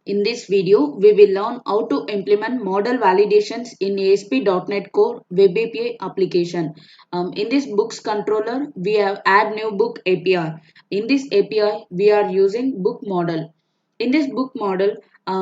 In this video, we will learn how to implement model validations in ASP.NET Core Web API application. In this books controller, we have add new book API. In this API, we are using book model. In this book model,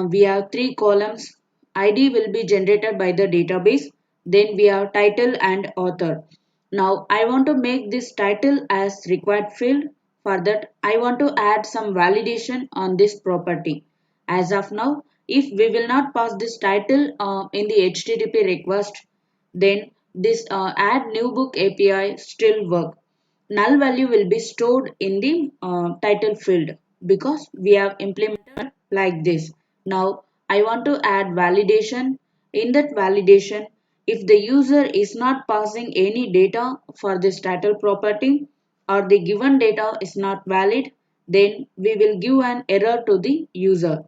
we have three columns. ID will be generated by the database. Then we have title and author. Now I want to make this title as required field. For that, I want to add some validation on this property. As of now, if we will not pass this title in the HTTP request, then this add new book API still work. Null value will be stored in the title field because we have implemented like this. Now I want to add validation. In that validation, if the user is not passing any data for this title property or the given data is not valid, then we will give an error to the user.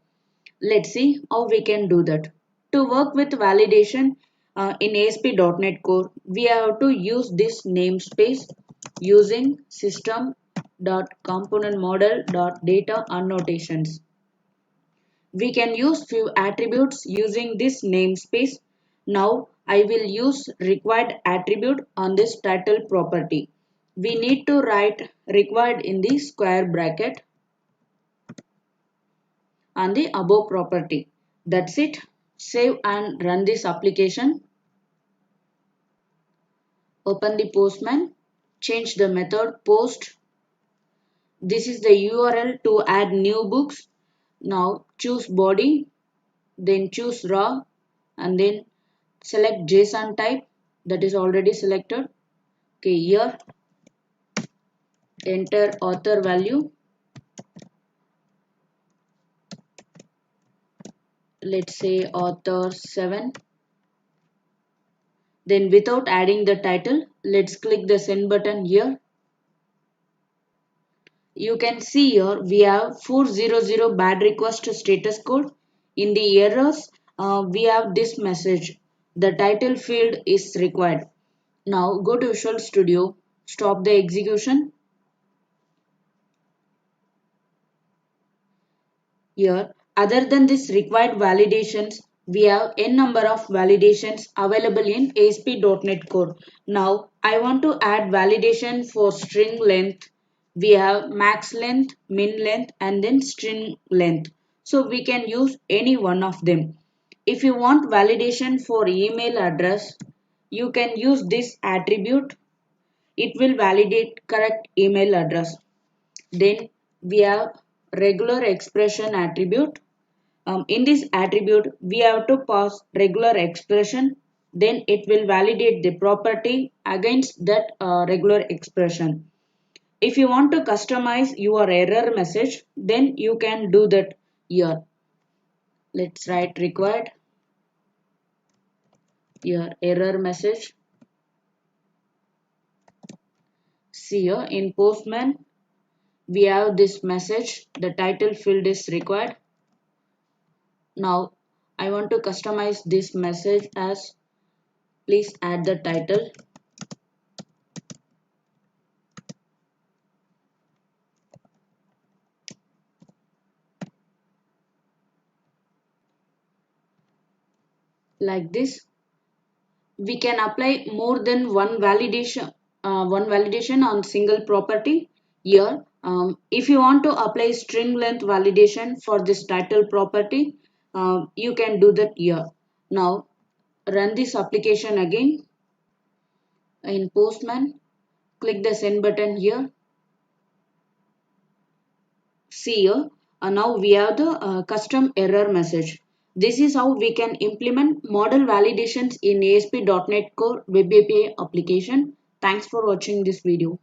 Let's see how we can do that. To work with validation in ASP.NET Core, we have to use this namespace using system.componentModel.data annotations. We can use few attributes using this namespace. Now I will use required attribute on this title property. We need to write required in the square bracket on the above property. That's it. Save and run this application. Open the Postman. Change the method post. This is the URL to add new books. Now choose body, then choose raw and then select JSON type, that is already selected. Okay, here enter author value. Let's say author 7. Then without adding the title, let's click the send button here. You can see here we have 400 bad request status code. In the errors, we have this message. The title field is required. Now go to Visual Studio, stop the execution. Here, other than this required validations, we have n number of validations available in ASP.NET Core. Now, I want to add validation for string length. We have max length, min length, and then string length. So, we can use any one of them. If you want validation for email address, you can use this attribute. It will validate correct email address. Then we have regular expression attribute. In this attribute, we have to pass regular expression. Then it will validate the property against that regular expression. If you want to customize your error message, then you can do that here. Let's write required. Here error message. See here in Postman, we have this message. The title field is required. Now I want to customize this message as please add the title. Like this, we can apply more than one validation on single property. Here, if you want to apply string length validation for this title property, you can do that here. Now run this application again in Postman. Click the send button here. See here, now we have the custom error message. This is how we can implement model validations in ASP.NET Core Web API application. Thanks for watching this video.